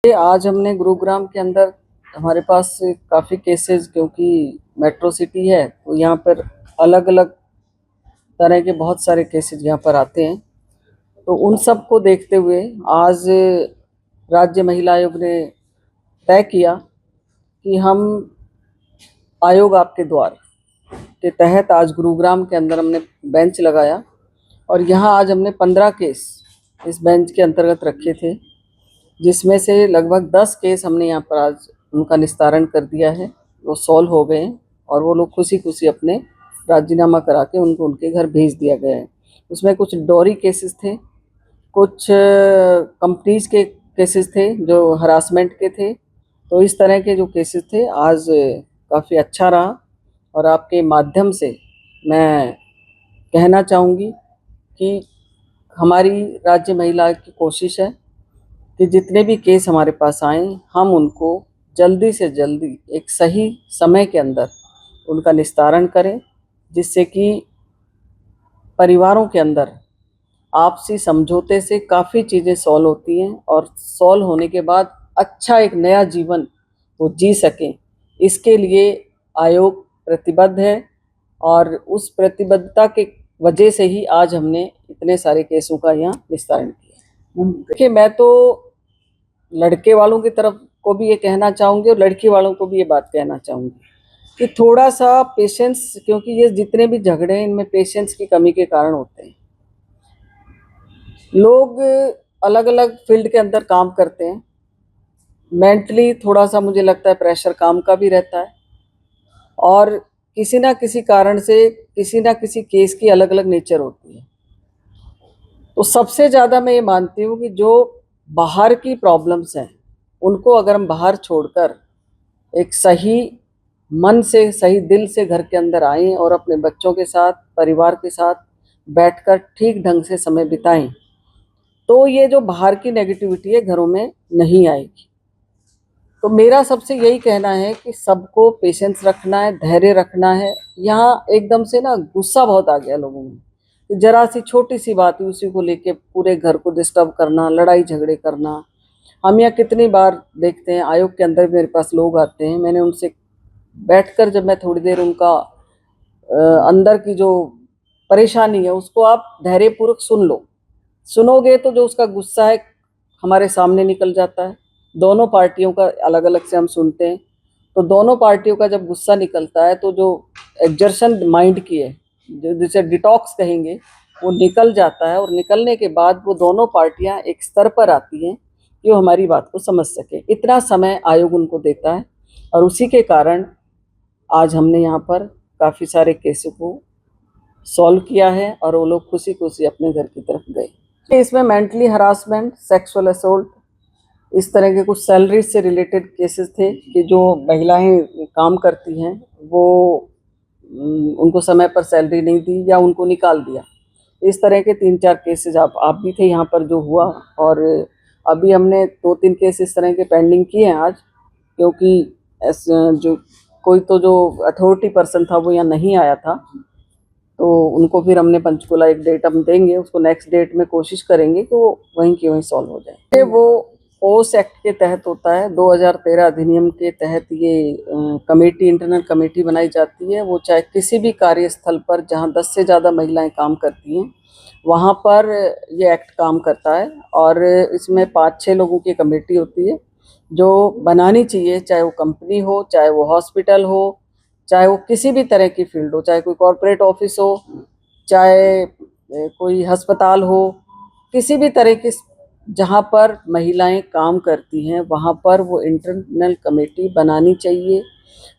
आज हमने गुरुग्राम के अंदर हमारे पास काफ़ी केसेस, क्योंकि मेट्रो सिटी है तो यहाँ पर अलग अलग तरह के बहुत सारे केसेस यहाँ पर आते हैं। तो उन सब को देखते हुए आज राज्य महिला आयोग ने तय किया कि हम आयोग आपके द्वार के तहत आज गुरुग्राम के अंदर हमने बेंच लगाया और यहाँ आज हमने 15 केस इस बेंच के अंतर्गत रखे थे, जिसमें से लगभग 10 केस हमने यहाँ पर आज उनका निस्तारण कर दिया है। वो सॉल्व हो गए हैं और वो लोग खुशी खुशी अपने राजीनामा करा के उनको उनके घर भेज दिया गया है। उसमें कुछ डॉरी केसेस थे, कुछ कंपनीज के केसेस थे जो हरासमेंट के थे। तो इस तरह के जो केसेस थे आज काफ़ी अच्छा रहा और आपके माध्यम से मैं कहना चाहूँगी कि हमारी राज्य महिला की कोशिश है कि जितने भी केस हमारे पास आए हम उनको जल्दी से जल्दी एक सही समय के अंदर उनका निस्तारण करें, जिससे कि परिवारों के अंदर आपसी समझौते से काफ़ी चीज़ें सॉल्व होती हैं और सॉल्व होने के बाद अच्छा एक नया जीवन वो जी सकें। इसके लिए आयोग प्रतिबद्ध है और उस प्रतिबद्धता के वजह से ही आज हमने इतने सारे केसों का यहाँ निस्तारण किया। देखिए, मैं तो लड़के वालों की तरफ को भी ये कहना चाहूँगी और लड़की वालों को भी ये बात कहना चाहूँगी कि थोड़ा सा पेशेंस, क्योंकि ये जितने भी झगड़े हैं इनमें पेशेंस की कमी के कारण होते हैं। लोग अलग अलग फील्ड के अंदर काम करते हैं, मेंटली थोड़ा सा मुझे लगता है प्रेशर काम का भी रहता है और किसी ना किसी कारण से किसी ना किसी केस की अलग अलग नेचर होती है। तो सबसे ज़्यादा मैं ये मानती हूँ कि जो बाहर की प्रॉब्लम्स हैं उनको अगर हम बाहर छोड़कर एक सही मन से सही दिल से घर के अंदर आएँ और अपने बच्चों के साथ परिवार के साथ बैठकर ठीक ढंग से समय बिताएं, तो ये जो बाहर की नेगेटिविटी है घरों में नहीं आएगी। तो मेरा सबसे यही कहना है कि सबको पेशेंस रखना है, धैर्य रखना है। यहाँ एकदम से ना गुस्सा बहुत आ गया लोगों में कि जरा सी छोटी सी बात हुई उसी को लेके पूरे घर को डिस्टर्ब करना, लड़ाई झगड़े करना। हम यहाँ कितनी बार देखते हैं, आयोग के अंदर मेरे पास लोग आते हैं, मैंने उनसे बैठकर जब मैं थोड़ी देर उनका अंदर की जो परेशानी है उसको आप धैर्यपूर्वक सुन लो, सुनोगे तो जो उसका गुस्सा है हमारे सामने निकल जाता है। दोनों पार्टियों का अलग अलग से हम सुनते हैं, तो दोनों पार्टियों का जब गुस्सा निकलता है तो जो एग्जर्शन माइंड की है, जो जिसे डिटॉक्स कहेंगे, वो निकल जाता है और निकलने के बाद वो दोनों पार्टियां एक स्तर पर आती हैं कि वो हमारी बात को समझ सके। इतना समय आयोग उनको देता है और उसी के कारण आज हमने यहाँ पर काफ़ी सारे केसों को सॉल्व किया है और वो लोग खुशी खुशी अपने घर की तरफ गए। इसमें मेंटली हरासमेंट, सेक्सुअल असोल्ट, इस तरह के कुछ सैलरी से रिलेटेड केसेस थे कि जो महिलाएं काम करती हैं वो उनको समय पर सैलरी नहीं दी या उनको निकाल दिया। इस तरह के 3-4 केसेस आप भी थे यहाँ पर जो हुआ। और अभी हमने 2-3 केस इस तरह के पेंडिंग किए हैं आज, क्योंकि जो कोई तो जो अथॉरिटी पर्सन था वो यहाँ नहीं आया था, तो उनको फिर हमने पंचकुला एक डेट हम देंगे, उसको नेक्स्ट डेट में कोशिश करेंगे कि वो वहीं की वहीं सॉल्व हो जाए। वो ओस एक्ट के तहत होता है, 2013 अधिनियम के तहत ये कमेटी, इंटरनल कमेटी बनाई जाती है। वो चाहे किसी भी कार्यस्थल पर जहाँ 10 से ज़्यादा महिलाएं काम करती हैं वहाँ पर ये एक्ट काम करता है और इसमें 5-6 लोगों की कमेटी होती है जो बनानी चाहिए, चाहे वो कंपनी हो, चाहे वो हॉस्पिटल हो, चाहे वो किसी भी तरह की फील्ड हो, चाहे कोई कॉरपोरेट ऑफिस हो, चाहे कोई अस्पताल हो, किसी भी तरह की जहाँ पर महिलाएं काम करती हैं वहाँ पर वो इंटरनल कमेटी बनानी चाहिए।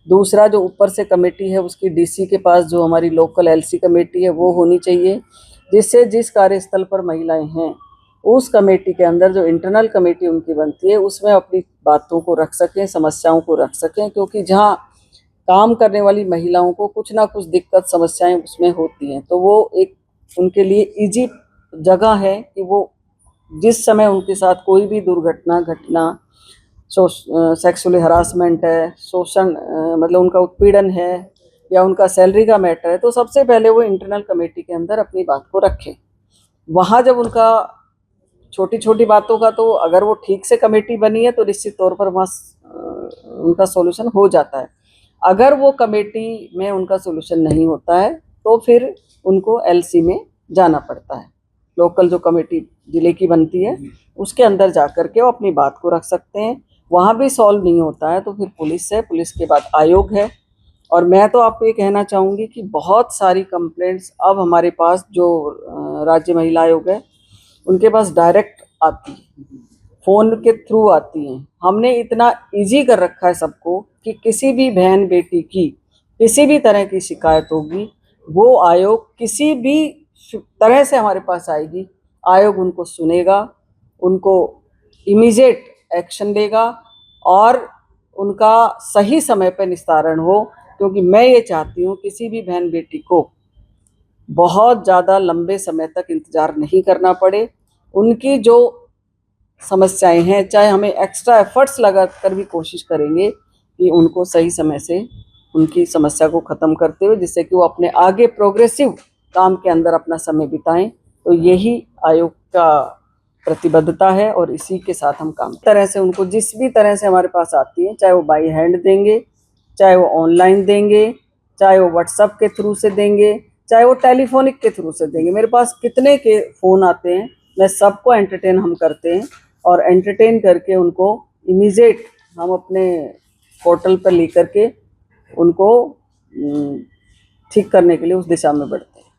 दूसरा, जो ऊपर से कमेटी है उसकी डीसी के पास जो हमारी लोकल एलसी कमेटी है वो होनी चाहिए, जिससे जिस कार्यस्थल पर महिलाएं हैं उस कमेटी के अंदर जो इंटरनल कमेटी उनकी बनती है उसमें अपनी बातों को रख सकें, समस्याओं को रख सकें, क्योंकि जहाँ काम करने वाली महिलाओं को कुछ ना कुछ दिक्कत समस्याएं उसमें होती हैं, तो वो एक उनके लिए इजी जगह है कि वो जिस समय उनके साथ कोई भी दुर्घटना घटना, सेक्सुअली हरासमेंट है, शोषण मतलब उनका उत्पीड़न है या उनका सैलरी का मैटर है, तो सबसे पहले वो इंटरनल कमेटी के अंदर अपनी बात को रखें। वहाँ जब उनका छोटी छोटी बातों का तो अगर वो ठीक से कमेटी बनी है तो निश्चित तौर पर वहाँ उनका सॉल्यूशन हो जाता है। अगर वो कमेटी में उनका सॉल्यूशन नहीं होता है तो फिर उनको एलसी में जाना पड़ता है। लोकल जो कमेटी जिले की बनती है उसके अंदर जा कर के वो अपनी बात को रख सकते हैं। वहाँ भी सॉल्व नहीं होता है तो फिर पुलिस है, पुलिस के बाद आयोग है। और मैं तो आपको ये कहना चाहूँगी कि बहुत सारी कंप्लेंट्स अब हमारे पास जो राज्य महिला आयोग है उनके पास डायरेक्ट आती है, फ़ोन के थ्रू आती हैं। हमने इतना ईजी कर रखा है सबको कि किसी भी बहन बेटी की किसी भी तरह की शिकायत होगी वो आयोग किसी भी तरह से हमारे पास आएगी, आयोग उनको सुनेगा, उनको इमीडिएट एक्शन लेगा और उनका सही समय पर निस्तारण हो। क्योंकि मैं ये चाहती हूँ किसी भी बहन बेटी को बहुत ज़्यादा लंबे समय तक इंतज़ार नहीं करना पड़े। उनकी जो समस्याएं हैं, चाहे हमें एक्स्ट्रा एफर्ट्स लगा कर भी कोशिश करेंगे कि उनको सही समय से उनकी समस्या को ख़त्म करते हुए जिससे कि वो अपने आगे प्रोग्रेसिव काम के अंदर अपना समय बिताएं। तो यही आयोग का प्रतिबद्धता है और इसी के साथ हम काम तरह से उनको जिस भी तरह से हमारे पास आती है, चाहे वो बाई हैंड देंगे, चाहे वो ऑनलाइन देंगे, चाहे वो व्हाट्सएप के थ्रू से देंगे, चाहे वो टेलीफोनिक के थ्रू से देंगे। मेरे पास कितने के फ़ोन आते हैं, मैं सबको एंटरटेन हम करते हैं और एंटरटेन करके उनको इमीडिएट हम अपने पोर्टल पर लेकर के उनको ठीक करने के लिए उस दिशा में बढ़ते हैं।